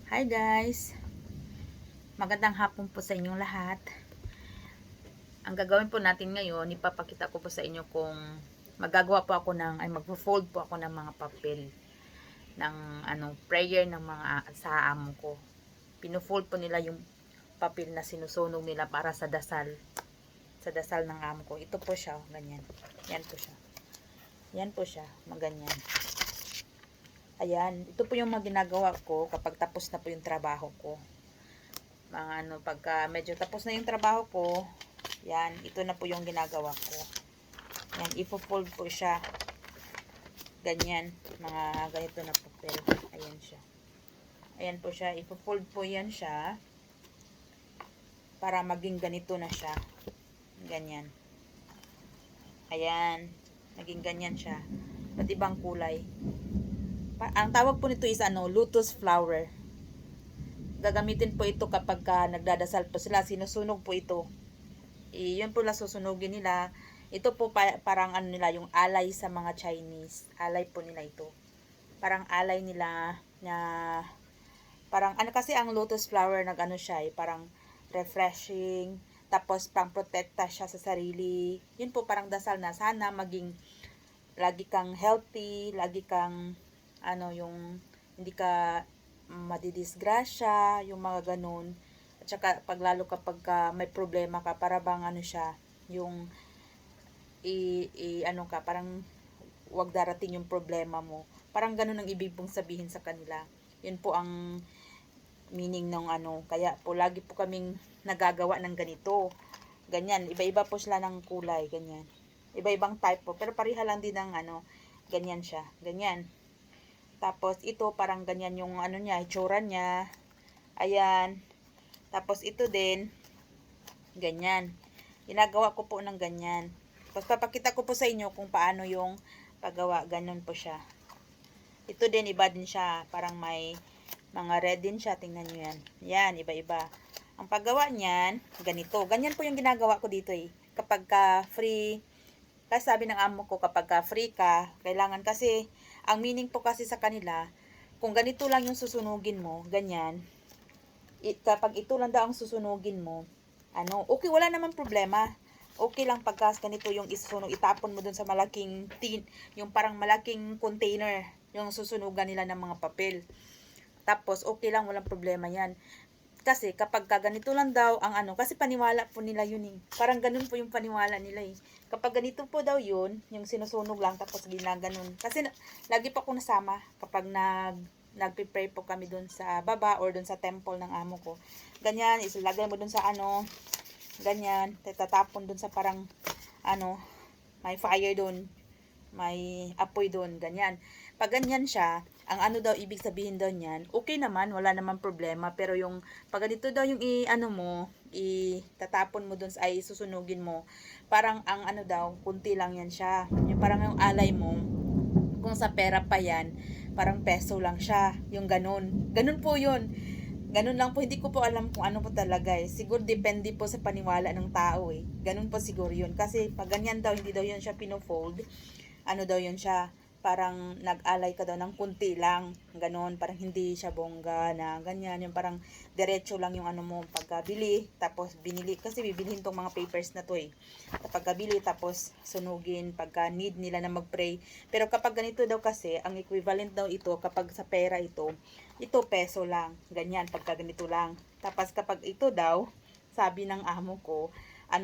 Hi guys! Magandang hapon po sa inyong lahat. Ang gagawin po natin ngayon, ipapakita ko po sa inyo kung magagawa po ako magfo-fold po ako ng mga papel ng prayer ng mga sa amo ko. Pino-fold po nila yung papel na sinusunog nila para sa dasal. Sa dasal ng amo ko. Ito po siya, ganyan. Yan po siya. Yan po siya, maganyan. Ayan, ito po yung mga ginagawa ko kapag tapos na po yung trabaho ko. Pagka medyo tapos na yung trabaho ko, yan, ito na po yung ginagawa ko. Yan, ifo-fold po siya. Ganyan, mga ganito na po. Pero, ayan siya. Ayan po siya, ifo-fold po yan siya. Para maging ganito na siya. Ganyan. Ayan, naging ganyan siya. Ba't ibang kulay? Ang tawag po nito is lotus flower. Gagamitin po ito kapag nagdadasal po sila, sinusunog po ito. Yun po lang susunugin nila. Ito po parang nila, yung alay sa mga Chinese. Alay po nila ito. Parang alay nila na parang kasi ang lotus flower siya parang refreshing, tapos pang protekta siya sa sarili. Yun po parang dasal na sana maging lagi kang healthy, lagi kang yung hindi ka madidisgrasya, yung mga ganun. At saka paglalo kapag may problema ka, para bang siya, yung parang wag darating yung problema mo. Parang ganun ang ibig pong sabihin sa kanila. Yun po ang meaning ng kaya po lagi po kaming nagagawa ng ganito. Ganyan, iba-iba po sila ng kulay, ganyan. Iba-ibang type po, pero pareha lang din ng ganyan siya, ganyan. Tapos ito parang ganyan yung niya, itsura niya. Ayan. Tapos ito din ganyan. Ginagawa ko po ng ganyan. Tapos papakita ko po sa inyo kung paano yung paggawa. Ganun po siya. Ito din iba din siya. Parang may mga red din siya. Tingnan nyo yan. Yan, iba-iba. Ang paggawa niyan, ganito. Ganyan po yung ginagawa ko dito eh. Kapag free, kasi sabi ng amo ko, kapag free ka, kailangan kasi, ang meaning po kasi sa kanila, kung ganito lang yung susunugin mo, ganyan, kapag ito lang daw ang susunugin mo, okay, wala naman problema. Okay lang pagka ganito yung isusunog, itapon mo dun sa malaking tin, yung parang malaking container, yung susunugan nila ng mga papel. Tapos, okay lang, walang problema yan. Kasi kapag ganito lang daw ang kasi paniwala po nila yun eh. Parang ganun po yung paniwala nila eh. Kapag ganito po daw yun, yung sinusunog lang tapos ginaganon. Kasi lagi pa ako nasama kapag nagpe-pray po kami dun sa baba or dun sa temple ng amo ko. Ganyan, isilagay mo dun sa ganyan, tatapon dun sa parang may fire dun, may apoy dun, ganyan. Pag ganyan siya, ang daw ibig sabihin daw niyan, okay naman, wala naman problema, pero yung pag ganito daw yung tatapon mo dun ay susunugin mo, parang ang daw, kunti lang yan siya. Yung parang yung alay mo, kung sa pera pa yan, parang peso lang siya, yung ganun. Ganun po yun. Ganun lang po, hindi ko po alam kung ano po talaga eh. Siguro depende po sa paniwala ng tao eh. Ganun po siguro yun. Kasi pag ganyan daw, hindi daw yun siya pinofold, daw yun siya, parang nag-alay ka daw ng kunti lang, ganun, parang hindi siya bongga na ganyan, yung parang diretso lang yung mo pagkabili, tapos binili, kasi bibilhin tong mga papers na to eh, pagkabili, tapos sunugin, pagka need nila na mag-pray, pero kapag ganito daw kasi, ang equivalent daw ito, kapag sa pera ito peso lang, ganyan, pagka ganito lang, tapos kapag ito daw, sabi ng amo ko,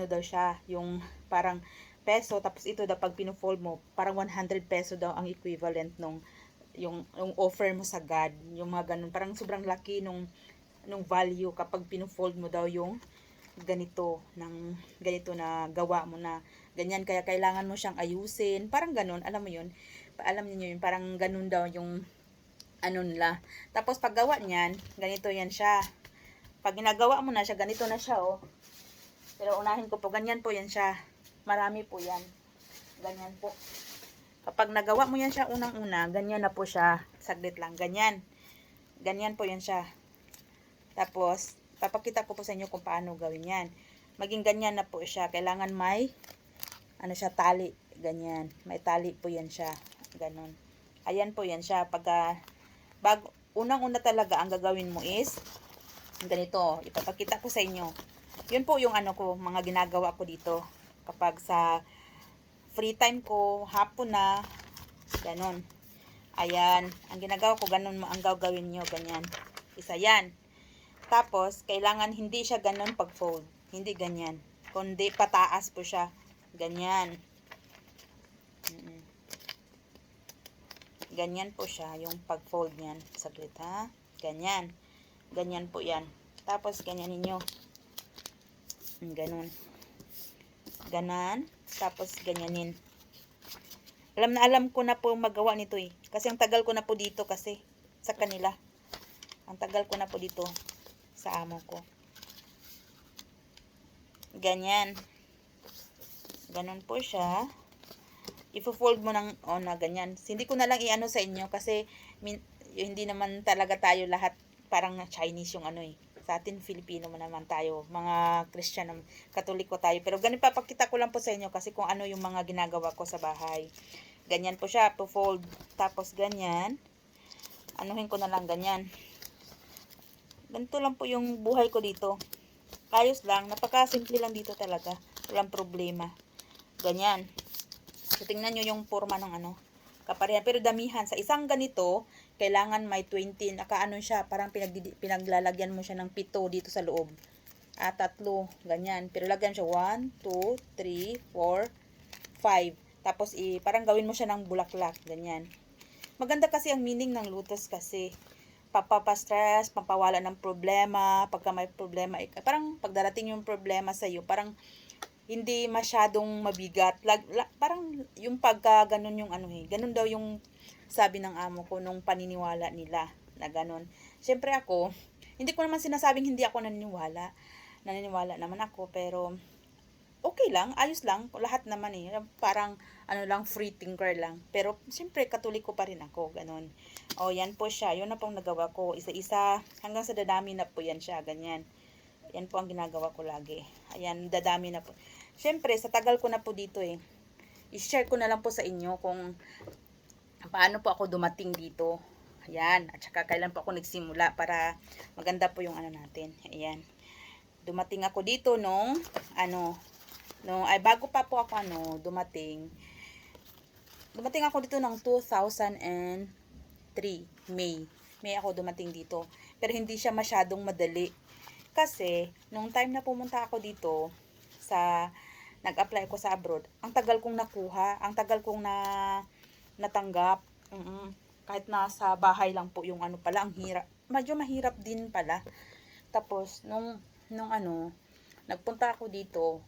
daw siya, yung parang peso, tapos ito daw pag pino-fold mo, parang 100 peso daw ang equivalent nung yung offer mo sa God, yung mga ganun, parang sobrang laki nung value kapag pino-fold mo daw yung ganito na gawa mo na ganyan, kaya kailangan mo siyang ayusin, parang ganun, alam mo yun, alam niyo yun, parang ganun daw yung nila. Tapos pag gawa niyan, ganito yan siya. Pag ginagawa mo na siya, ganito na siya oh. Pero unahin ko po, ganyan po yan siya. Marami po yan. Ganyan po. Kapag nagawa mo yan siya unang-una, ganyan na po siya. Saglit lang. Ganyan. Ganyan po yan siya. Tapos, papakita ko po sa inyo kung paano gawin yan. Maging ganyan na po siya. Kailangan may, siya, tali. Ganyan. May tali po yan siya. Ganon. Ayan po yan siya. unang-una talaga ang gagawin mo is ganito, ipapakita ko sa inyo. Yun po yung ano ko, mga ginagawa ko dito. Kapag sa free time ko, hapon na, ganon. Ayan, ang ginagawa ko, ganon ang gagawin nyo, ganyan. Isa yan. Tapos, kailangan hindi siya ganon pag-fold. Hindi ganyan. Kundi pataas po siya. Ganyan. Ganyan po siya, yung pag-fold niyan. Saglit ha. Ganyan. Ganyan po yan. Tapos, ganyan ninyo. Ganon. Ganan. Tapos, ganyanin. Alam na alam ko na po magawa nito eh. Kasi ang tagal ko na po dito kasi. Sa kanila. Ang tagal ko na po dito. Sa amo ko. Ganyan. Ganon po siya. Ifo-fold mo ng na ganyan. Hindi ko na lang i-ano sa inyo kasi hindi naman talaga tayo lahat parang Chinese yung ano eh. Sa atin Filipino naman tayo, mga Christian, Katoliko tayo. Pero ganun papakita ko lang po sa inyo kasi kung ano yung mga ginagawa ko sa bahay. Ganyan po siya, to-fold. Tapos ganyan. Anuhin ko na lang ganyan. Ganito lang po yung buhay ko dito. Ayos lang, napakasimple lang dito talaga. Walang problema. Ganyan. So, tingnan nyo yung forma ng ano. Kapareha. Pero damihan. Sa isang ganito, kailangan may 20. Nakaano siya. Parang pinaglalagyan mo siya ng 7 dito sa loob. 3. Ganyan. Pero lagyan siya 1, 2, 3, 4, 5. Tapos, parang gawin mo siya ng bulaklak. Ganyan. Maganda kasi ang meaning ng lotus kasi. Papastress, pampawala ng problema. Pagka may problema, parang pagdarating yung problema sa iyo, parang hindi masyadong mabigat. Parang yung pagka ganun yung ano eh. Ganun daw yung sabi ng amo ko nung paniniwala nila na ganun. Siyempre ako, hindi ko naman sinasabing hindi ako naniniwala. Naniniwala naman ako pero okay lang, ayos lang. Lahat naman eh. Parang ano lang, free thinker lang. Pero siyempre Katoliko pa rin ako. Ganun. O yan po siya. Yun na pong nagawa ko. Isa-isa hanggang sa dadami na po yan siya. Ganyan. Yan po ang ginagawa ko lagi. Ayan, dadami na po. Siyempre, sa tagal ko na po dito eh. I-share ko na lang po sa inyo kung paano po ako dumating dito. Ayan. At saka kailan po ako nagsimula para maganda po yung ano natin. Ayan. Dumating ako dito nung bago pa po ako dumating ako dito ng 2003 May ako dumating dito. Pero hindi siya masyadong madali. Kasi, nung time na pumunta ako dito, nag-apply ko sa abroad, ang tagal kong nakuha, ang tagal kong natanggap. Kahit nasa bahay lang po yung pala, ang hirap. Medyo mahirap din pala. Tapos, nung nagpunta ako dito,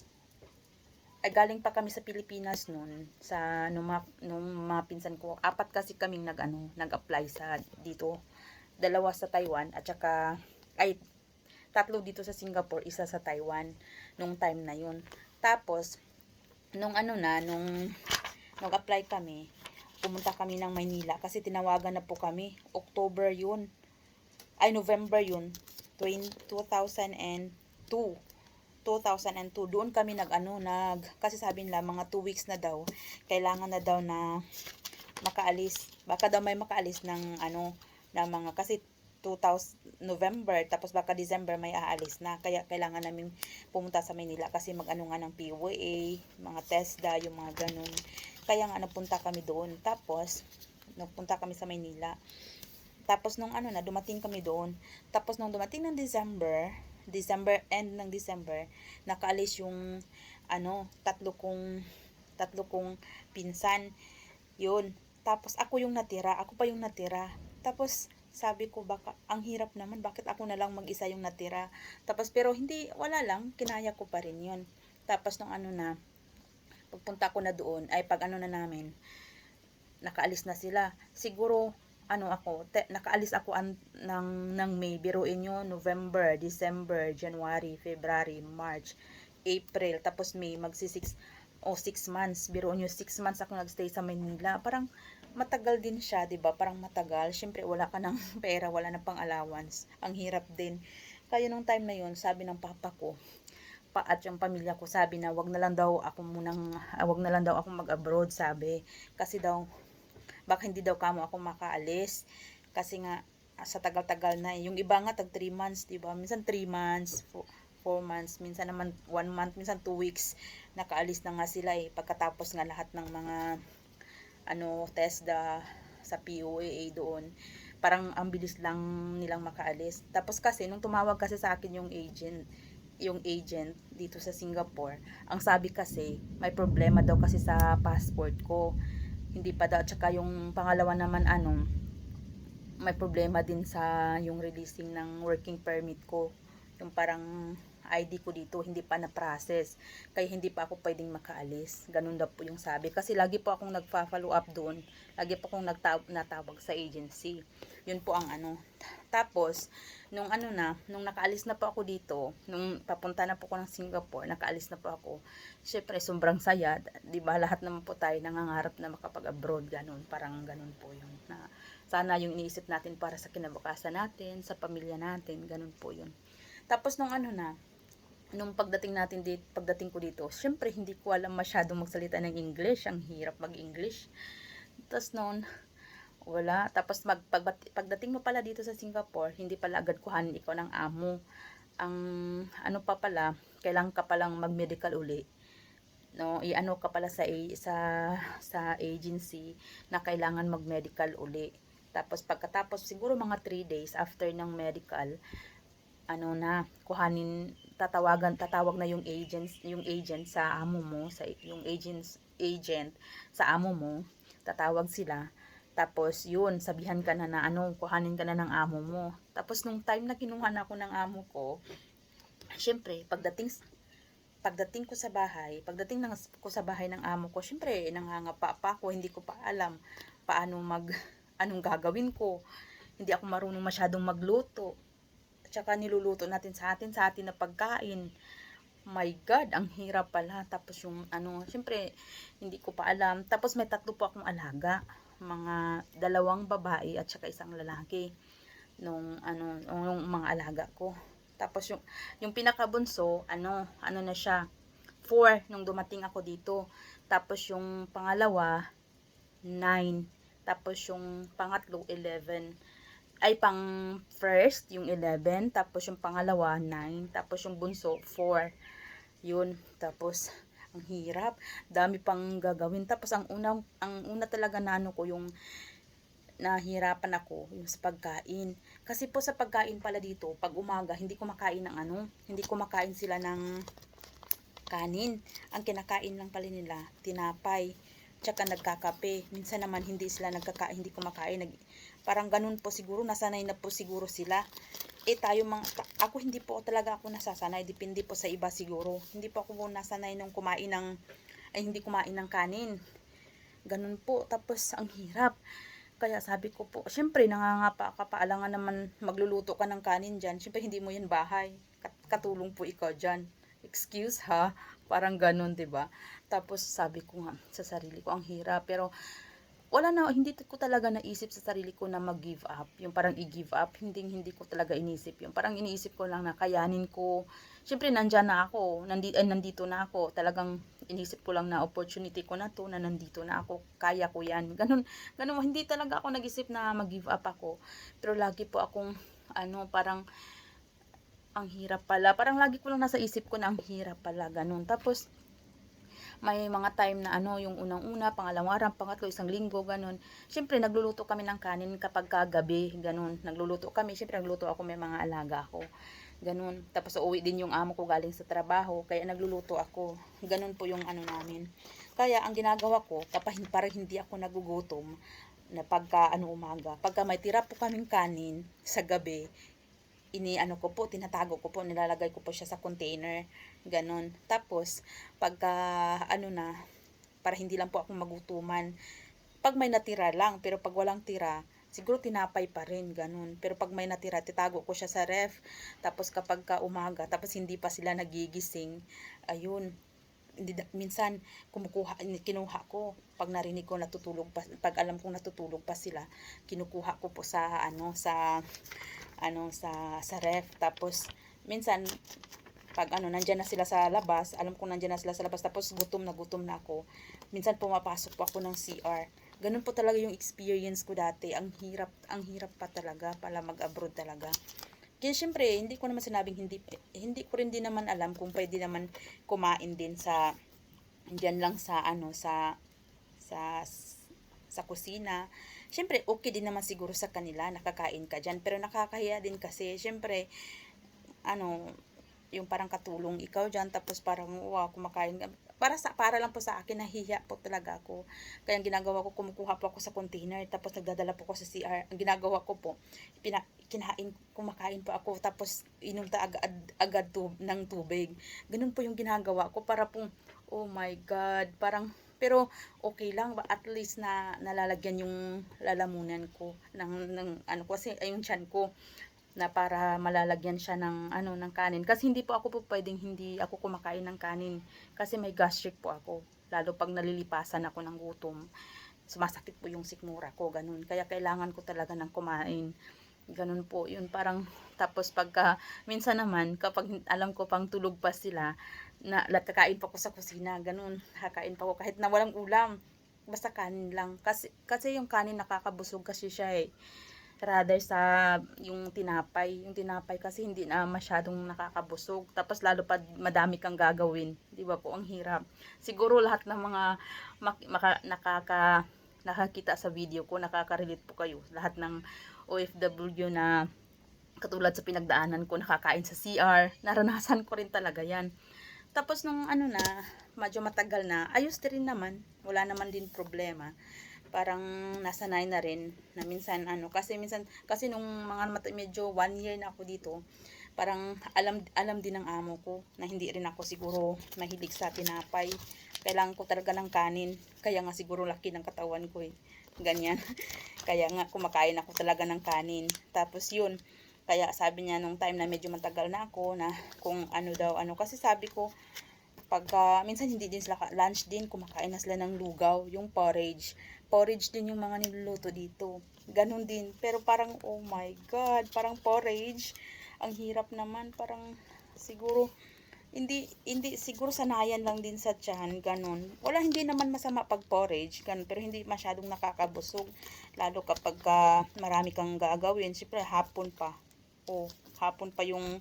ay galing pa kami sa Pilipinas noon, nung mga pinsan ko. 4 kasi kaming nag-apply sa dito. 2 sa Taiwan, at saka, 3 dito sa Singapore, 1 sa Taiwan nung time na yun. Tapos nung nag-apply kami, pumunta kami ng Maynila kasi tinawagan na po kami. November yun. 2002. Doon kami kasi sabi nila mga 2 weeks na daw, kailangan na daw na makaalis. Baka daw may makaalis ng mga kasi 2000 November, tapos baka December may aalis na. Kaya kailangan namin pumunta sa Manila kasi mag-ano nga ng POA, mga TESDA, yung mga ganun. Kaya nga napunta kami doon. Tapos, nagpunta kami sa Manila. Tapos nung dumating kami doon. Tapos nung dumating ng end ng December, nakaalis yung tatlo kong pinsan. Yun. Tapos ako pa yung natira. Tapos sabi ko, baka ang hirap naman, bakit ako na lang mag-isa yung natira. Tapos pero wala lang, kinaya ko pa rin yun. Tapos nung pagpunta ko na doon, namin, nakaalis na sila. Siguro nakaalis ako ng May, biruin nyo, November, December, January, February, March, April, tapos May, 6 months. Biruin nyo, 6 months ako nagstay sa Manila. Parang matagal din siya, 'di ba? Parang matagal. Syempre wala ka ng pera, wala na pang allowance. Ang hirap din. Kaya nung time na 'yon, sabi ng papa ko, at yung pamilya ko, sabi na wag na lang daw ako mag-abroad, sabi. Kasi daw baka hindi daw kamo ako makaalis kasi nga sa tagal-tagal na eh. Yung iba nga tag 3 months, 'di ba? Minsan 3 months, 4 months, minsan naman 1 month, minsan 2 weeks nakaalis na nga sila eh pagkatapos nga lahat ng mga test sa POAA doon. Parang ang bilis lang nilang makaalis. Tapos kasi nung tumawag kasi sa akin yung agent dito sa Singapore, ang sabi kasi may problema daw kasi sa passport ko. Hindi pa daw, tsaka yung pangalawa naman may problema din sa yung releasing ng working permit ko. Yung parang ID ko dito hindi pa na-process, kaya hindi pa ako pwedeng makaalis. Ganun daw po yung sabi, kasi lagi po akong nagfa-follow up doon, lagi po akong natawag sa agency. Yun po ang tapos nung nung nakaalis na po ako dito, nung papunta na po ako ng Singapore, nakaalis na po ako, syempre sobrang saya, di ba? Lahat naman po tayo nangangarap na makapag-abroad, ganun, parang ganun po yung sana yung iniisip natin para sa kinabukasan natin, sa pamilya natin, ganun po yun. Tapos nung pagdating ko dito, syempre hindi ko alam masyadong magsalita ng English, ang hirap mag-English. Tapos noon, wala. Tapos pagdating mo pala dito sa Singapore, hindi pala agad kuhanin ikaw ng amo. Ang pa pala, kailangan ka palang mag-medical uli. No, ka pala sa agency na kailangan mag-medical uli. Tapos pagkatapos siguro mga 3 days after ng medical, tatawag na yung agent sa amo mo, agent sa amo mo, tatawag sila. Tapos yun, sabihan ka na kuhanin ka na ng amo mo. Tapos nung time na kinuha na ako ng amo ko, syempre pagdating ko sa bahay ng amo ko, syempre nangangapa pa ako, hindi ko pa alam anong gagawin ko. Hindi ako marunong masyadong magluto. Tsaka niluluto natin sa atin na pagkain. My God, ang hirap pala. Tapos yung syempre hindi ko pa alam. Tapos may 3 po akong alaga, mga 2 babae at saka 1 lalaki. Nung mga alaga ko. Tapos yung pinakabunso, na siya, 4 nung dumating ako dito. Tapos yung pangalawa, 9. Tapos yung pangatlo, 11. Ay, pang first, yung 11, tapos yung pangalawa, 9, tapos yung bunso, 4. Yun, tapos, ang hirap, dami pang gagawin. Tapos, ang una talaga ko, yung nahirapan ako, yung sa pagkain. Kasi po sa pagkain pala dito, pag umaga, hindi ko makain sila ng kanin. Ang kinakain lang pala nila, tinapay, tsaka nagkakape. Minsan naman hindi kumakain. Parang ganun po siguro, nasanay na po siguro sila. Ako hindi po talaga ako nasasanay, depende po sa iba siguro. Hindi po ako nasanay nung hindi kumain ng kanin. Ganun po, tapos ang hirap. Kaya sabi ko po, syempre nangangapa ka pa, alangan naman magluluto ka ng kanin dyan. Syempre hindi mo yan bahay. Katulong po ikaw dyan. Excuse ha, parang ganun, 'di ba? Tapos sabi ko nga sa sarili ko, ang hirap, pero hindi ko talaga naisip sa sarili ko na mag-give up. Yung parang i-give up, hindi ko talaga inisip yun. Parang iniisip ko lang na kayanin ko. Syempre nandyan na ako, nandito na ako. Talagang inisip ko lang na opportunity ko na to, na nandito na ako, kaya ko yan. Ganun, hindi talaga ako nag-isip na mag-give up ako. Pero lagi po akong parang ang hirap pala. Parang lagi ko lang nasa isip ko na ang hirap pala, ganun. Tapos may mga time na yung unang-una, pangalawang araw, pangatlo, 1 linggo, ganun. Siyempre, nagluluto kami ng kanin kapag kagabi, ganun. Nagluluto kami, siyempre nagluluto ako, may mga alaga ako. Ganun. Tapos uuwi din yung amo ko galing sa trabaho, kaya nagluluto ako. Ganun po yung namin. Kaya ang ginagawa ko, para hindi ako nagugutom, na pagka umaga, pagka may tira po kaming kanin sa gabi, tinatago ko po, nilalagay ko po siya sa container, ganon. Tapos, pagka, para hindi lang po ako magutuman, pag may natira lang, pero pag walang tira, siguro tinapay pa rin, ganon. Pero pag may natira, titago ko siya sa ref, tapos kapag umaga, tapos hindi pa sila nagigising, ayun, minsan kinuha ko pag narinig ko natutulog pa, pag alam kong natutulog pa sila, kinukuha ko po sa sa ref. Tapos minsan pag nandiyan na sila sa labas, alam kong nandiyan na sila sa labas, tapos gutom na ako, minsan pumapasok po ako ng CR, Ganun po talaga yung experience ko dati. Ang hirap pa talaga pala mag-abroad talaga. Kaya syempre, hindi ko naman sinabing hindi ko rin din naman alam kung pwede naman kumain din sa diyan lang sa sa sa kusina. Syempre, okay din naman siguro sa kanila, nakakain ka diyan, pero nakakahiya din kasi syempre ano, yung parang katulong ikaw diyan tapos parang wow, kumakain ka. Para lang po sa akin, nahihiya po talaga ako. Kaya ang ginagawa ko, kumukuha po ako sa container tapos nagdadala po ako sa CR. Ang ginagawa ko po, kumakain po ako tapos inom ta agad ng tubig. Ganun po yung ginagawa ko para pong oh my god, parang pero okay lang ba, at least na nalalagyan yung lalamunan ko ng ano kasi ay yung tiyan ko na para malalagyan siya ng ano ng kanin kasi hindi po ako po pwedeng hindi ako kumakain ng kanin kasi may gastric po ako lalo pag nalilipasan ako ng gutom, sumasakit po yung sikmura ko ganun, kaya kailangan ko talaga ng kumain ganun po yun. Parang tapos pagka minsan naman kapag alam ko pang tulog pa sila na kakain pa ko sa kusina ganun, kakain pa ko kahit na walang ulam, basta kanin lang kasi yung kanin nakakabusog kasi siya eh, rather sa yung tinapay kasi hindi na masyadong nakakabusog tapos lalo pa madami kang gagawin, di ba po, ang hirap. Siguro lahat ng mga nakakita sa video ko, nakaka-relate po kayo, lahat ng OFW na katulad sa pinagdaanan ko, nakakain sa CR, naranasan ko rin talaga yan. Tapos nung ano na, medyo matagal na, ayos din naman, wala naman din problema, parang nasanay na rin na minsan ano kasi nung mga medyo 1 year na ako dito, parang alam din ng amo ko na hindi rin ako siguro mahilig sa tinapay, kailangan ko talaga ng kanin, kaya nga siguro laki ng katawan ko eh, ganyan. Kaya nga kumakain ako talaga ng kanin. Tapos yun, kaya sabi niya nung time na medyo matagal na ako na kung ano daw ano, kasi sabi ko pagka minsan hindi din sila lunch din, kumakain na sila ng lugaw, yung porridge din yung mga niluluto dito, ganun din, pero parang oh my god, parang porridge ang hirap naman, parang siguro hindi siguro sanayan lang din sa tiyan, ganun. Hindi naman masama pag porridge, ganun, pero hindi masyadong nakakabusog. Lalo kapag marami kang gagawin, siyempre hapon pa. O, hapon pa yung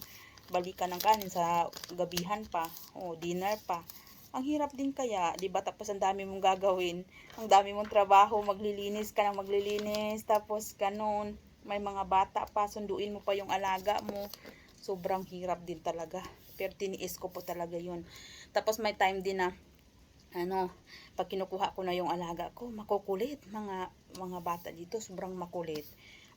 balikan ng kanin sa gabihan pa. O, dinner pa. Ang hirap din kaya, 'di ba? Tapos ang dami mong gagawin, ang dami mong trabaho, maglilinis ka ng maglilinis, tapos ganun. May mga bata pa, sunduin mo pa yung alaga mo. Sobrang hirap din talaga. Pero tiniis ko po talaga yun. Tapos may time din na ano, pag kinukuha ko na yung alaga ko, makukulit. Mga bata dito, sobrang makulit.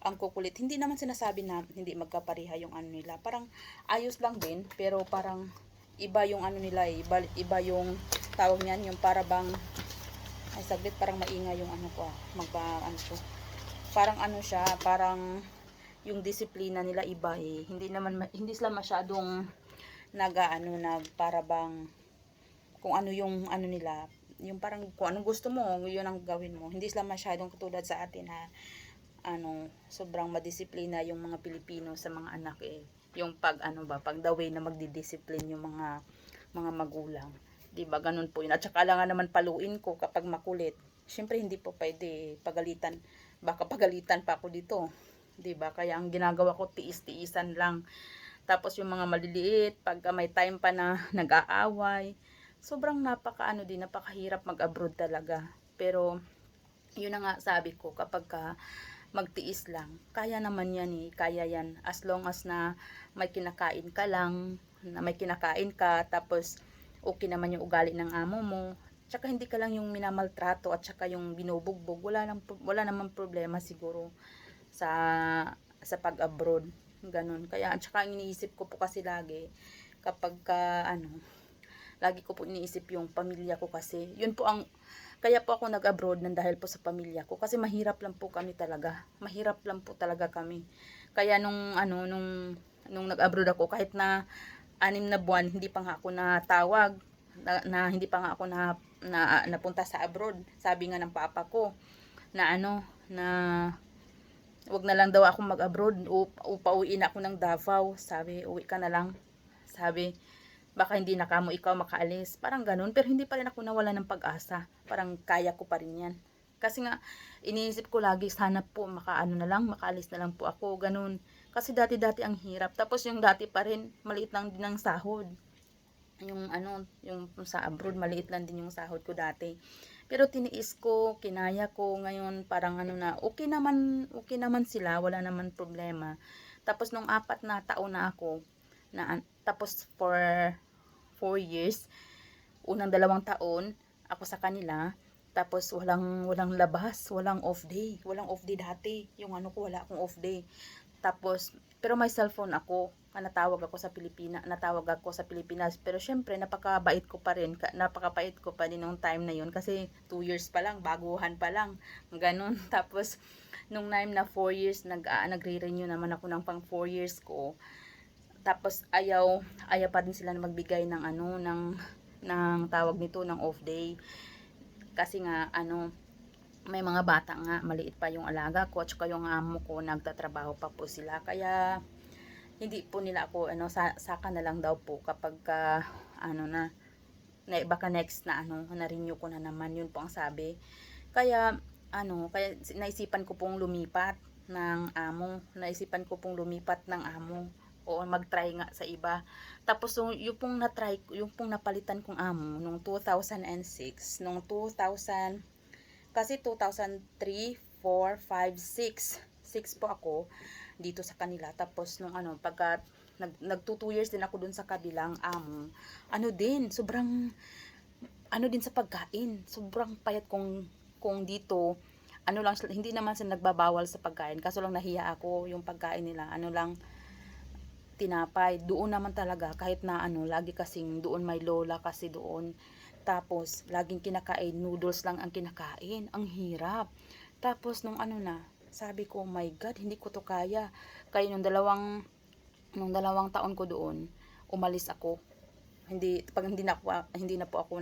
Ang kukulit. Hindi naman sinasabi na hindi magkapareha yung ano nila. Parang ayos lang din, pero parang iba yung ano nila, iba yung tawag niyan, yung para bang ay saglit, parang maingay yung ano ko, ano ko. Parang ano siya, parang yung disiplina nila iba eh. Hindi sila masyadong nag para bang kung ano yung ano nila, yung parang kung anong gusto mo, yun ang gawin mo. Hindi sila masyadong katulad sa atin na sobrang madisiplina yung mga Pilipino sa mga anak eh. Yung pag pag the way na magdidisiplin yung mga magulang. 'Di ba? Ganun po yun. At saka lang naman paluin ko kapag makulit. Syempre hindi po pwede pagalitan. Baka pagalitan pa ako dito. 'Di ba? Kaya ang ginagawa ko, tiis-tiisan lang. Tapos yung mga maliliit, pagka may time pa na nag-aaway, sobrang napakahirap mag-abroad talaga. Pero yun na nga sabi ko, kapag magtiis lang, kaya naman yan eh, kaya yan. As long as na may kinakain ka lang, na may kinakain ka, tapos okay naman yung ugali ng amo mo, tsaka hindi ka lang yung minamaltrato at tsaka yung binubugbog, wala namang problema siguro sa pag-abroad. Ganun. Kaya at saka iniisip ko po kasi lagi kapag lagi ko po iniisip yung pamilya ko kasi. Yun po kaya po ako nag-abroad nang dahil po sa pamilya ko kasi mahirap lang po kami talaga. Mahirap lang po talaga kami. Kaya nung nag-abroad ako, kahit na 6 na buwan hindi pa nga ako natawag na hindi pa nga ako napunta sa abroad. Sabi nga ng papa ko na na wag na lang daw ako mag-abroad, pauwiin ako ng Davao. Sabi, uwi ka na lang. Sabi, baka hindi na kamo ikaw makaalis. Parang ganun. Pero hindi pa rin ako nawala ng pag-asa. Parang kaya ko pa rin yan. Kasi nga, iniisip ko lagi, sana po makaano na lang, makaalis na lang po ako, ganun. Kasi dati-dati ang hirap. Tapos yung dati pa rin, maliit lang din ang sahod. Yung ano, yung sa abroad, maliit lang din yung sahod ko dati. Pero tiniis ko, kinaya ko, ngayon parang ano na, okay naman sila, wala naman problema. Tapos nung 4 na taon na ako, tapos for 4 years, unang 2 taon, ako sa kanila, tapos walang labas, walang off day dati. Yung ano ko, wala akong off day. Tapos, pero may cellphone ako. Natawag ako sa Pilipinas. Pero syempre, napakabait ko pa rin. Napakabait ko pa din nung time na yun. Kasi 2 years pa lang, baguhan pa lang. Ganun. Tapos, nung time na 4 years, nagre-renew naman ako ng pang 4 years ko. Tapos, ayaw pa din sila na magbigay ng ano, ng tawag nito, ng off day. Kasi nga, ano, may mga bata nga, maliit pa yung alaga ko, at saka yung amo ko, nagtatrabaho pa po sila. Kaya, hindi po nila ako, ano, saka na lang daw po kapag, ano baka next na, ano, na-renew ko na naman, yun po ang sabi. Kaya, kaya naisipan ko pong lumipat ng amo. O mag-try nga sa iba. Tapos yung pong yung pong napalitan kong amo nung 2006, nung 2000, kasi 2003, 4, 5, 6. 6 po ako dito sa kanila. Tapos nung ano, pagka nagto 2 years din ako dun sa kabilang amo. Ano din, sobrang ano din sa pagkain. Sobrang payat kung dito. Ano lang, hindi naman sila nagbabawal sa pagkain. Kaso lang nahiya ako yung pagkain nila. Ano lang, tinapay. Doon naman talaga, kahit na ano, lagi kasing doon may lola kasi doon. Tapos, laging kinakain, noodles lang ang kinakain. Ang hirap. Tapos, nung ano na, sabi ko, oh my God, hindi ko to kaya. Kaya nung dalawang taon ko doon, umalis ako. Hindi na po ako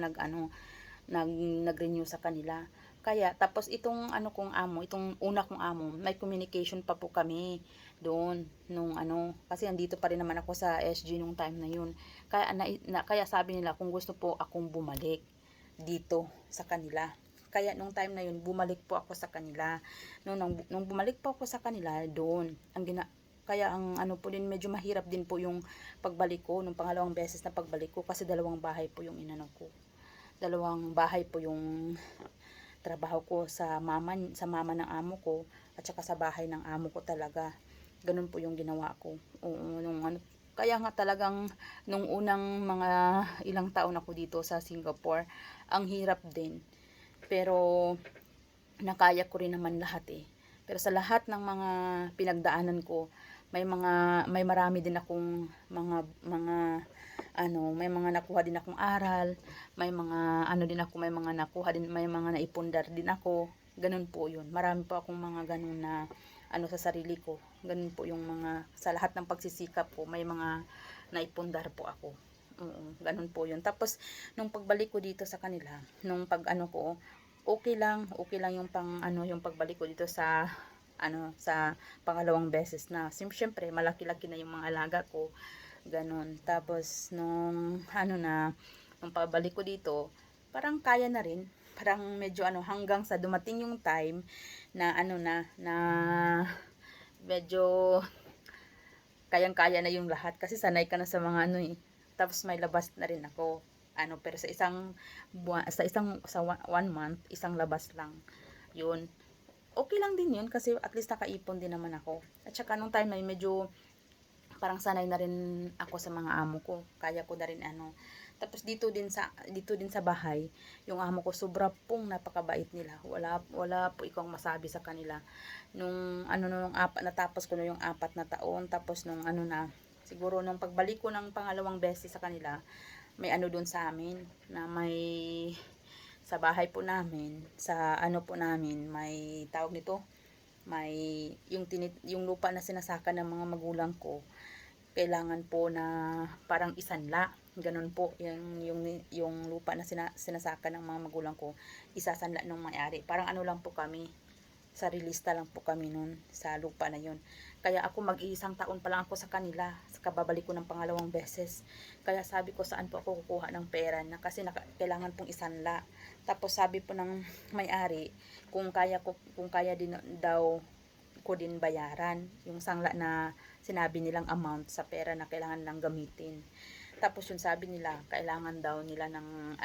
nag-renew sa kanila. Kaya, tapos itong ano kong amo, itong una kong amo, may communication pa po kami doon nung ano, kasi andito pa rin naman ako sa SG nung time na yun. Kaya sabi nila kung gusto po akong bumalik dito sa kanila. Kaya nung time na yun, bumalik po ako sa kanila. Nung bumalik po ako sa kanila, doon, kaya ang ano po din, medyo mahirap din po yung pagbalik ko, nung pangalawang beses na pagbalik ko, kasi dalawang bahay po yung inano ko. Dalawang bahay po yung trabaho ko sa mama ng amo ko, at saka sa bahay ng amo ko talaga. Ganun po yung ginawa ko. Oo, kaya nga talagang nung unang mga ilang taon ako dito sa Singapore, ang hirap din. Pero nakaya ko rin naman lahat eh. Pero sa lahat ng mga pinagdaanan ko, may marami din akong may mga nakuha din akong aral, may mga nakuha din, may mga naipundar din ako. Ganun po 'yun. Marami po akong mga ganun na sa sarili ko. Ganun po yung mga sa lahat ng pagsisikap ko, may mga naipundar po ako. Oo, ganun po 'yun. Tapos nung pagbalik ko dito sa kanila, nung ko, okay lang yung yung pagbalik ko dito sa pangalawang beses na. Siyempre, malaki-laki na yung mga alaga ko. Ganon. Tapos, nung pabalik ko dito, parang kaya na rin. Parang medyo hanggang sa dumating yung time na na medyo kayang-kaya na yung lahat. Kasi sanay ka na sa mga Tapos may labas na rin ako. Pero sa 1 month, isang labas lang. Yun, okay lang din yun kasi at least nakaipon din naman ako. At saka nung time na yun, medyo parang sanay na rin ako sa mga amo ko. Kaya ko na rin Tapos dito din sa bahay, yung amo ko sobra pong napakabait nila. Wala po ikaw masabi sa kanila. Natapos ko na yung 4 na taon, tapos siguro nung pagbalik ko ng pangalawang beses sa kanila, may doon sa amin na sa bahay po namin, sa po namin, may tawag nito, may yung lupa na sinasaka ng mga magulang ko, kailangan po na parang isanla, ganun po, yung lupa na sinasaka ng mga magulang ko, isasanla ng may-ari, parang lang po kami, Sarilista lang po kami nun sa lupa na yun. Kaya ako mag-iisang taon pa lang ako sa kanila. Sa kababalik ko ng pangalawang beses. Kaya sabi ko saan po ako kukuha ng pera na kasi kailangan pong isanla. Tapos sabi po ng may-ari kung kaya din daw ko din bayaran yung sangla na sinabi nilang amount sa pera na kailangan lang gamitin. Tapos yung sabi nila kailangan daw nila ng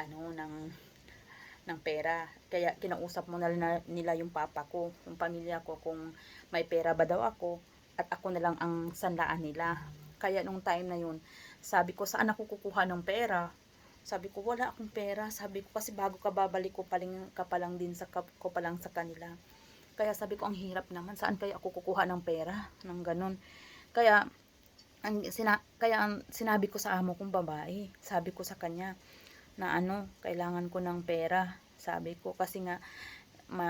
pera. Kaya kinausap mo na nila yung papa ko, yung pamilya ko kung may pera ba daw ako at ako na lang ang sanlaan nila. Kaya nung time na yun, sabi ko saan ako kukuha ng pera? Sabi ko wala akong pera. Sabi ko kasi bago ka babalik ko pa lang din ko pa lang sa kanila. Kaya sabi ko ang hirap naman, saan kaya ako kukuha ng pera? Nang ganun. Kaya ang sinabi ko sa amo kong babae, sabi ko sa kanya na kailangan ko ng pera. Sabi ko kasi nga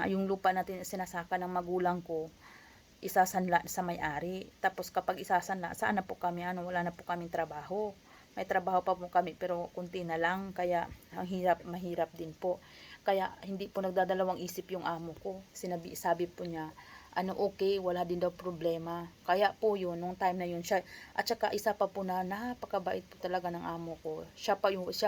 yung lupa natin sinasaka ng magulang ko, isasanla sa may-ari. Tapos kapag isasanla, saan na po kami, wala na po kaming trabaho. May trabaho pa po kami pero kunti na lang, kaya mahirap din po. Kaya hindi po nagdadalawang isip yung amo ko. Sabi po niya, okay, wala din daw problema. Kaya po yun, nung time na yun siya. At saka isa pa po na napakabait po talaga ng amo ko. Siya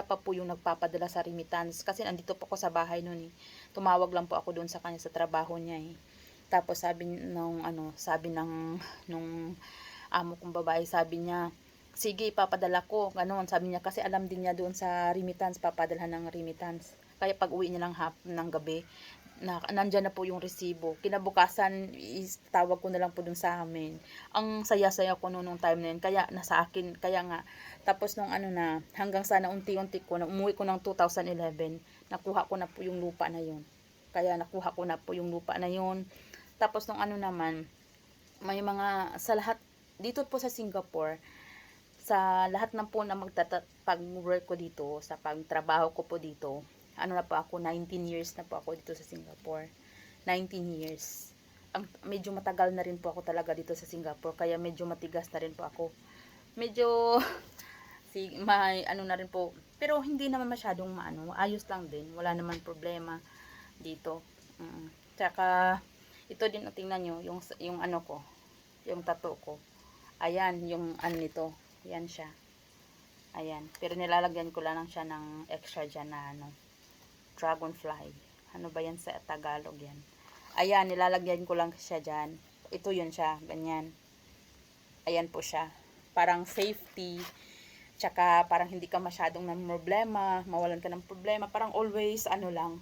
pa po yung nagpapadala sa remittance. Kasi nandito po ako sa bahay noon eh. Tumawag lang po ako doon sa kanya sa trabaho niya eh. Tapos sabi nung amo kong babae, sabi niya, sige, papadala ko. Ganon, sabi niya kasi alam din niya doon sa remittance, papadala ng remittance. Kaya pag uwi niya ng gabi, nandyan na po yung resibo. Kinabukasan, tawag ko na lang po dun sa amin. Ang saya-saya ko nung time na yun. Kaya nasa akin, kaya nga. Tapos nung hanggang sana unti-unti ko, umuwi ko ng 2011, nakuha ko na po yung lupa na yun. Kaya nakuha ko na po yung lupa na yun. Tapos nung naman, may mga, sa lahat, dito po sa Singapore, sa lahat ng po na pag-work ko dito, sa pagtrabaho ko po dito, na po ako, 19 years na po ako dito sa Singapore. 19 years. Medyo matagal na rin po ako talaga dito sa Singapore, kaya medyo matigas na rin po ako. Medyo, may na rin po, pero hindi naman masyadong ayos lang din. Wala naman problema dito. Tsaka, ito din, tingnan nyo, yung ko, yung tattoo ko. Ayan, yung nito. Yan siya. Ayan. Pero nilalagyan ko lang siya ng extra dyan na dragonfly. Ano ba yan sa Tagalog yan? Ayan, nilalagyan ko lang siya dyan. Ito yun siya. Ganyan. Ayan po siya. Parang safety. Tsaka parang hindi ka masyadong ng problema. Mawalan ka ng problema. Parang always, lang.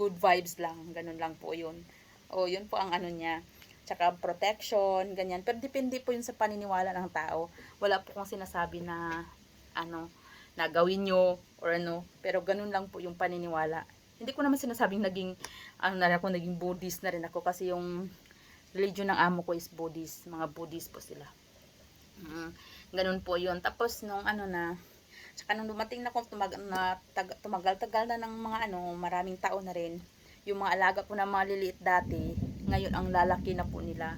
Good vibes lang. Ganun lang po yun. Yun po ang niya. Tsaka protection, ganyan. Pero depende po yun sa paniniwala ng tao. Wala po kong sinasabi na na gawin nyo or pero ganun lang po yung paniniwala. Hindi ko naman sinasabing naging naging Buddhist na rin ako kasi yung religion ng amo ko is Buddhist. Mga Buddhist po sila. Ganun po yun. Tapos nung tsaka nung dumating na ako, tumagal-tagal na ng mga maraming taon na rin. Yung mga alaga ko na mga liliit dati, ngayon ang lalaki na po nila.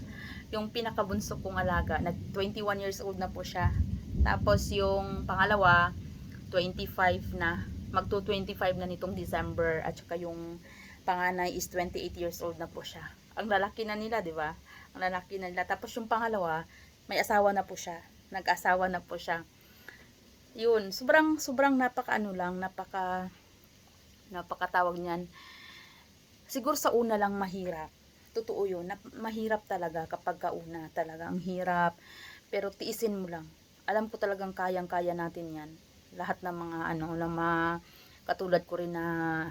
Yung pinakabunso kong alaga, 21 years old na po siya. Tapos yung pangalawa, 25 na. Magto-25 na nitong December. At saka yung panganay is 28 years old na po siya. Ang lalaki na nila, di ba? Ang lalaki na nila. Tapos yung pangalawa, may asawa na po siya. Nag-asawa na po siya. Yun, sobrang napakatawag niyan. Siguro sa una lang mahirap. Totoo yun. Mahirap talaga kapag kauna talaga. Ang hirap. Pero tiisin mo lang. Alam ko talagang kayang-kaya natin yan. Lahat ng mga katulad ko rin na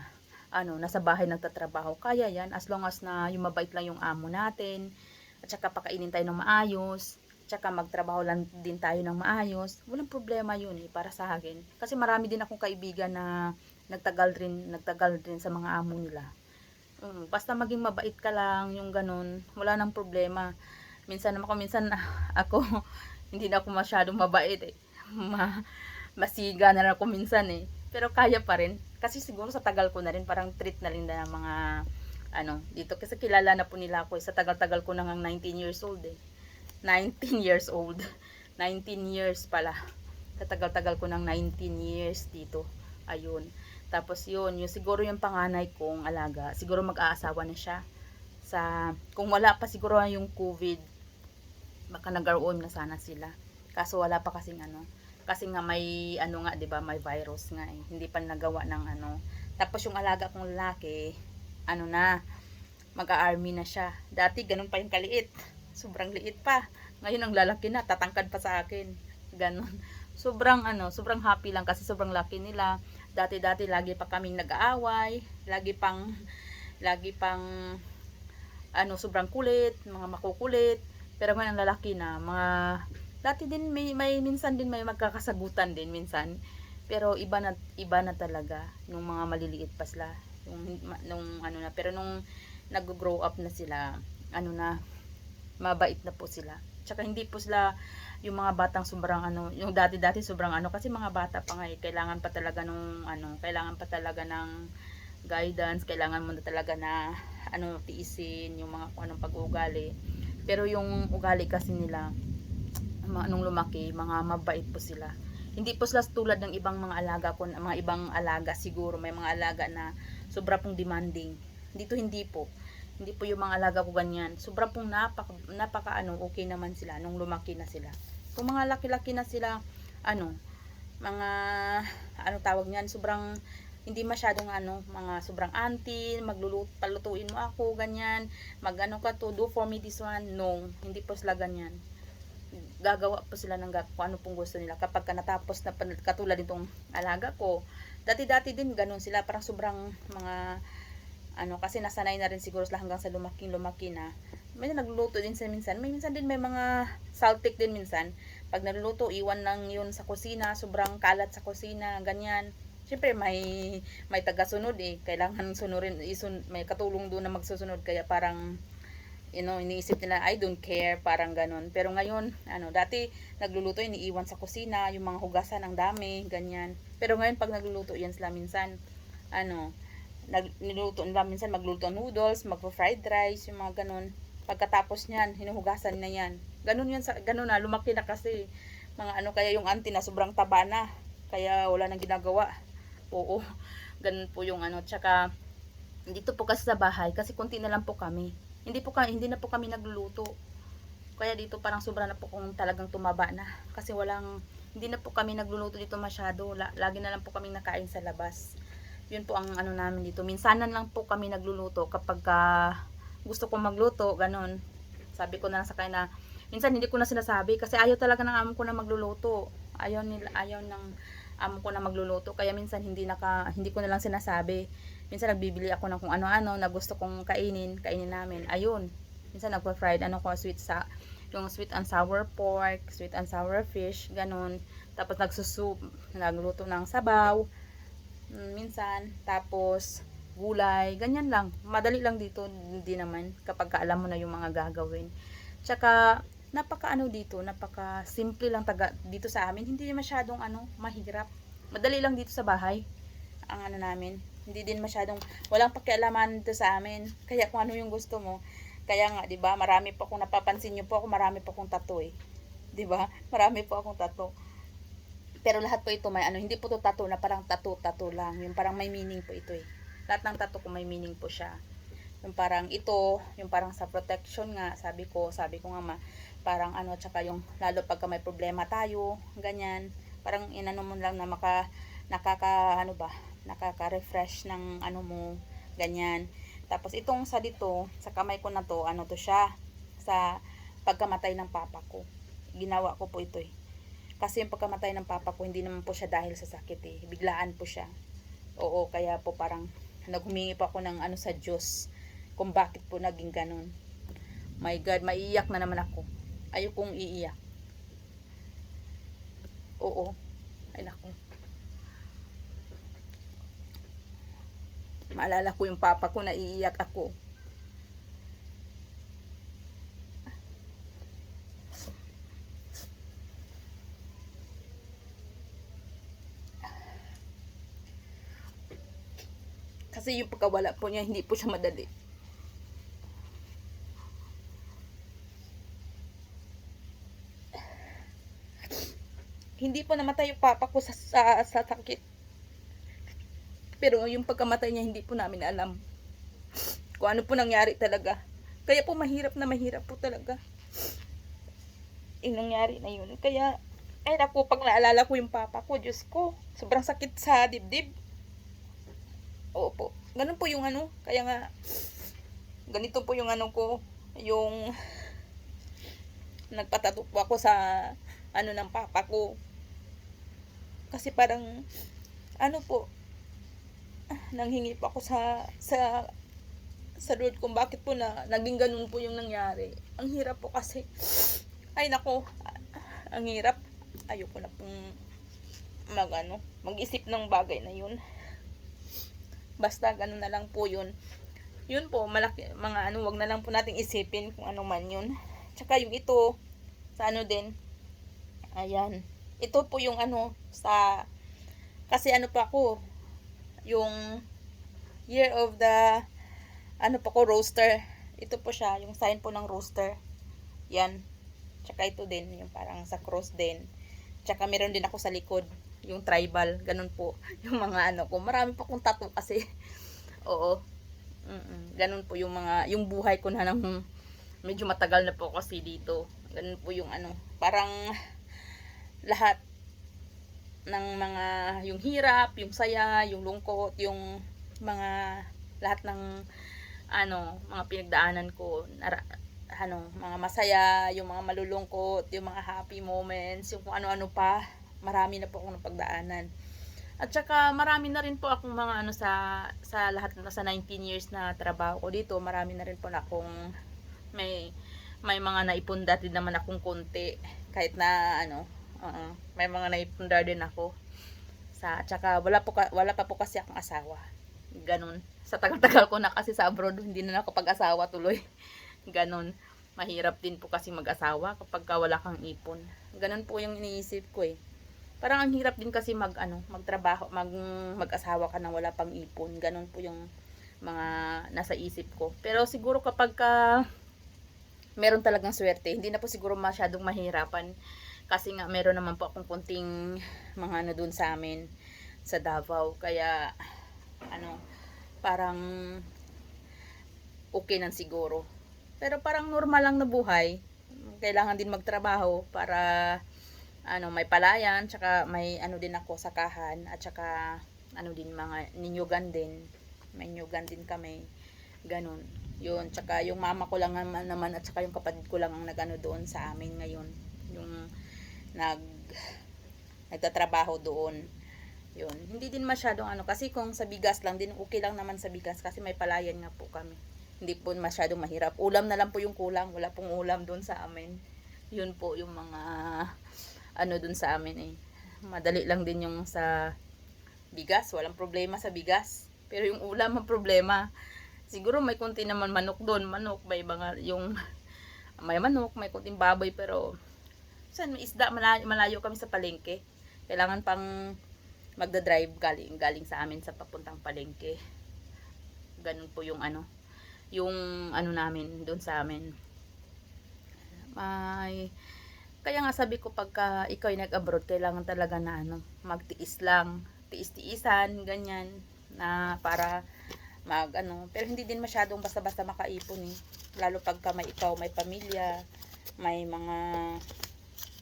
nasa bahay nagtatrabaho. Kaya yan. As long as na yung mabait lang yung amo natin. At saka pakainin tayo ng maayos. At saka magtrabaho lang din tayo ng maayos. Walang problema yun para sa akin. Kasi marami din akong kaibigan na nagtagal rin sa mga amo nila. Basta maging mabait ka lang, yung ganun, wala nang problema. Minsan ako hindi na ako masyadong mabait eh. Masiga na lang ako minsan eh. Pero kaya pa rin. Kasi siguro sa tagal ko na rin, parang treat na rin na ng mga dito. Kasi kilala na po nila ako eh. Sa tagal-tagal ko na ngang 19 years old eh. 19 years old. 19 years pala. Sa tagal-tagal ko ng 19 years dito. Ayun. Tapos yun, siguro yung panganay kong alaga, siguro mag-aasawa na siya. kung wala pa siguro yung COVID, baka nag-ROM na sana sila. Kaso wala pa kasing ano, kasi nga may ano nga, 'di ba, may virus nga eh. Hindi pa nagawa ng ano. Tapos yung alaga kong lalaki, ano na, mag-army na siya. Dati ganun pa yung kaliit. Sobrang liit pa. Ngayon ang lalaki na, tatangkad pa sa akin. Ganun. Sobrang ano, sobrang happy lang kasi sobrang laki nila. Dati-dati lagi pa kaming nag-aaway, lagi pang ano, sobrang kulit, mga makukulit. Pero ngayon ang lalaki na, mga dati din may minsan din may magkakasagutan din minsan. Pero iba na talaga nung mga maliliit pa sila. Nung ano na, pero nung nag-grow up na sila, ano na, mabait na po sila. Tsaka hindi po sila yung mga batang sobrang ano, yung dati-dati sobrang ano, kasi mga bata pa nga eh, kailangan pa talaga nung ano, kailangan pa talaga ng guidance, kailangan mo na talaga na ano, tiisin yung mga kung anong pag-uugali. Pero yung ugali kasi nila, nung lumaki, mga mabait po sila. Hindi po sila tulad ng ibang mga alaga ko, mga ibang alaga siguro, may mga alaga na sobra pong demanding. Dito hindi po. Hindi po yung mga alaga ko ganyan. Sobra pong napaka ano, okay naman sila nung lumaki na sila. Kung mga laki-laki na sila, ano, mga ano tawag niyan, sobrang hindi masyadong ano, mga sobrang auntie, palutuin mo ako, ganyan, magano ka to, do for me this one, no, hindi po sila ganyan. Gagawa po sila ng kung ano pong gusto nila. Kapag natapos na, katulad nitong alaga ko, dati-dati din ganun sila, parang sobrang mga ano, kasi nasanay na rin siguro sila hanggang sa lumaki na. May nagluluto din sa minsan. May minsan din may mga saltik din minsan. Pag nagluluto, iwan lang yun sa kusina, sobrang kalat sa kusina, ganyan. Siyempre may taga-sunod eh. Kailangan sunurin, may katulong doon na magsusunod, kaya parang iniisip nila, I don't care, parang ganun. Pero ngayon, ano, dati nagluluto, iniiwan sa kusina, yung mga hugasan ang dami, ganyan. Pero ngayon pag nagluluto yan sila minsan, ano, niluto nila minsan, magluto noodles, magpo-fried rice, yung mga ganun. Pagkatapos niyan, hinuhugasan na yan. Ganun na, lumaki na kasi. Mga ano, kaya yung auntie na sobrang taba na. Kaya wala nang ginagawa. Oo, ganun po yung ano. Tsaka, dito po kasi sa bahay, kasi konti na lang po kami. Hindi na po kami nagluluto. Kaya dito parang sobra na po kung talagang tumaba na. Kasi hindi na po kami nagluluto dito masyado. Lagi na lang po kami nakain sa labas. Yun po ang ano namin dito. Minsanan lang po kami nagluluto kapag gusto kong magluto, ganun. Sabi ko na lang sa kanya na, minsan hindi ko na sinasabi kasi ayaw talaga ng amo ko na magluluto. Ayaw ng amo ko na magluluto. Kaya minsan hindi ko na lang sinasabi. Minsan nagbibili ako ng kung ano-ano na gusto kong kainin namin. Ayun. Minsan nagpa-fried yung sweet and sour pork, sweet and sour fish, ganun. Tapos nagluto ng sabaw. Minsan, tapos gulay, ganyan lang. Madali lang dito, hindi naman kapag alam mo na yung mga gagawin. Tsaka napaka simple lang dito sa amin. Hindi masyadong mahirap. Madali lang dito sa bahay. Ang namin, hindi din masyadong, walang pakialaman dito sa amin. Kaya kung ano yung gusto mo. Kaya nga, 'di ba? Marami pa akong napapansin niyo po ako, marami pa akong tattoo eh. 'Di ba? Marami po akong tattoo. Pero lahat po ito may hindi po to tattoo na parang tattoo lang. Yung parang may meaning po ito eh. Lahat ng tattoo ko may meaning po siya. Yung parang ito, yung parang sa protection nga, sabi ko nga parang tsaka yung lalo pagka may problema tayo, ganyan. Parang inano mo lang na nakaka-refresh ng mo, ganyan. Tapos itong sa kamay ko na to, to siya, sa pagkamatay ng papa ko. Ginawa ko po ito eh. Kasi yung pagkamatay ng papa ko, hindi naman po siya dahil sa sakit eh. Biglaan po siya. Oo, kaya po parang naghumingi pa ako ng sa Diyos kung bakit po naging ganun. My God, maiiyak na naman ako. Ayokong iiyak. Oo. Ay naku. Maalala ko yung papa ko, naiiyak ako. Kasi yung pagkawala po niya, hindi po siya madali. Hindi po namatay yung papa ko sa sakit. Pero yung pagkamatay niya, hindi po namin alam kung ano po nangyari talaga. Kaya po mahirap po talaga yung nangyari na yun. Kaya, ay naku, pag naalala ko yung papa ko, Diyos ko, sobrang sakit sa dibdib. Oo po. Ganun po yung ano, kaya nga, ganito po yung ano ko, yung nagpatato po ako sa ano ng papa ko. Kasi parang, ano po, nanghingi po ako sa Lord kung bakit po naging ganun po yung nangyari. Ang hirap po kasi, ay nako, ang hirap. Ayoko na pong mag-isip ng bagay na yun. Basta ganun na lang po yun. Yun po, malaki, mga wag na lang po nating isipin kung ano man yun. Tsaka yung ito, sa ano din, ayan. Ito po yung kasi pa ako, yung year of the, roaster. Ito po siya, yung sign po ng roaster. Yan. Tsaka ito din, yung parang sa cross din. Tsaka meron din ako sa likod, yung tribal, ganun po. Yung mga ko, marami pa akong tattoo kasi. Oo. Ganun po yung yung buhay ko na nang medyo matagal na po kasi dito. Ganun po yung parang lahat ng mga, yung hirap, yung saya, yung lungkot, yung mga, lahat ng mga pinagdaanan ko, mga masaya, yung mga malulungkot, yung mga happy moments, yung kung ano-ano pa, marami na po akong napagdaanan. At saka marami na rin po akong mga sa lahat na sa 19 years na trabaho ko dito, marami na rin po na akong may mga naipundar din naman akong konti, kahit na may mga naipundar din ako. At saka wala pa po kasi akong asawa. Ganun. Sa tagal-tagal ko na kasi sa abroad, hindi na ako pag-asawa tuloy. Ganun. Mahirap din po kasi mag-asawa kapag wala kang ipon. Ganun po yung iniisip ko eh. Parang ang hirap din kasi magtrabaho, mag-asawa ka nang wala pang ipon. Ganun po yung mga nasa isip ko. Pero siguro kapag meron talagang swerte, hindi na po siguro masyadong mahirapan. Kasi nga meron naman po akong kunting mga dun sa amin sa Davao. Kaya parang okay nang siguro. Pero parang normal lang na buhay. Kailangan din magtrabaho para may palayan, tsaka may din ako sakahan, at tsaka din mga ninyugan din. May nyugan din kami. Ganun. Yun, tsaka yung mama ko lang naman at tsaka yung kapatid ko lang ang doon sa amin ngayon. Yung nagtatrabaho doon. Yun. Hindi din masyadong kasi kung sa bigas lang din, okay lang naman sa bigas kasi may palayan nga po kami. Hindi po masyadong mahirap. Ulam na lang po yung kulang. Wala pong ulam doon sa amin. Yun po yung mga dun sa amin eh. Madali lang din yung sa bigas. Walang problema sa bigas. Pero yung ulam ang problema. Siguro may konti naman manok doon. Manok, may may manok, may konting baboy, pero saan may isda, malayo kami sa palengke. Kailangan pang magda-drive galing sa amin sa papuntang palengke. Ganun po yung yung namin doon sa amin. Kaya nga sabi ko, pagka ikaw ay nag-abroad, kailangan talaga na magtiis lang, tiis-tiisan, ganyan, na para pero hindi din masyadong basta-basta makaipon eh. Lalo pagka may pamilya, may mga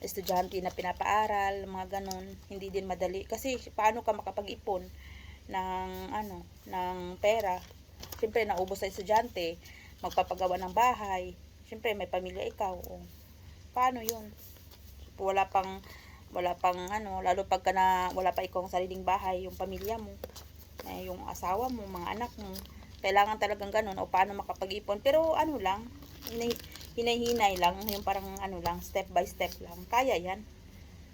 estudyante na pinapaaral, mga ganon, hindi din madali. Kasi paano ka makapag-ipon ng ng pera? Siyempre naubos sa estudyante, magpapagawa ng bahay. Siyempre may pamilya ikaw. Paano 'yun? Wala pang lalo pagka wala pa ikaw ang sariling bahay, yung pamilya mo, yung asawa mo, mga anak mo, kailangan talagang ganun. O paano makapag-ipon? Pero lang, hinay-hinay lang, yung parang lang, step by step lang. Kaya yan.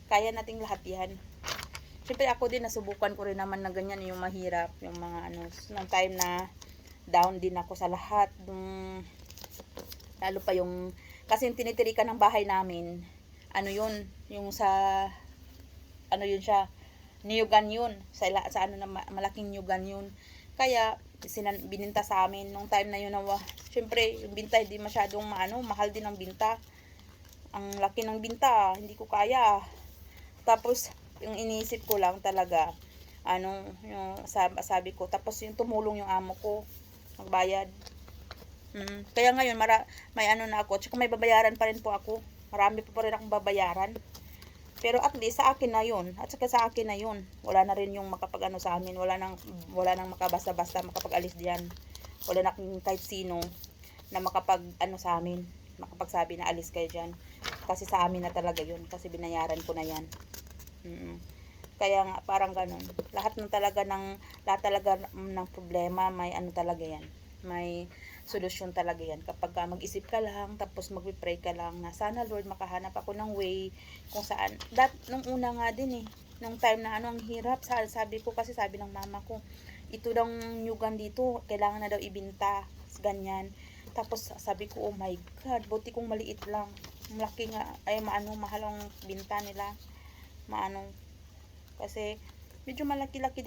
Kaya nating lahat yan. Siyempre ako din, nasubukan ko rin naman na ganyan, yung mahirap, yung mga nung time na down din ako sa lahat. Lalo pa yung, kasi yung tinitirikan ng bahay namin, yun, yung sa, yun siya, niyugan yun, sa na malaking niyugan yun. Kaya, bininta sa amin nung time na yun syempre, yung binta hindi masyadong mahal din ang binta. Ang laki ng binta, hindi ko kaya. Tapos, yung iniisip ko lang talaga, yung sabi ko, tapos yung tumulong yung amo ko, magbayad. Kaya ngayon, may ano na ako. Tsaka may babayaran pa rin po ako. Marami pa rin akong babayaran. Pero at least sa akin na yun. At saka sa akin na yun. Wala na rin yung makapag-ano sa amin. Wala nang makabasta-basta makapag-alis diyan. Wala na kahit sino na makapag-ano sa amin. Makapagsabi na alis kayo diyan. Kasi sa amin na talaga yun. Kasi binayaran ko na yan. Kaya nga, parang ganun. Lahat talaga ng problema, may ano talaga yan. May solusyon talaga yan. Kapag mag-isip ka lang, tapos mag-pray ka lang na sana Lord makahanap ako ng way kung saan. Nung una nga din nung time na ang hirap, sabi ko kasi sabi ng mama ko, ito daw nyugan dito, kailangan na daw ibinta, ganyan. Tapos sabi ko, oh my God, buti kong maliit lang. Malaki nga, mahal ang binta nila. Kasi medyo malaki-laki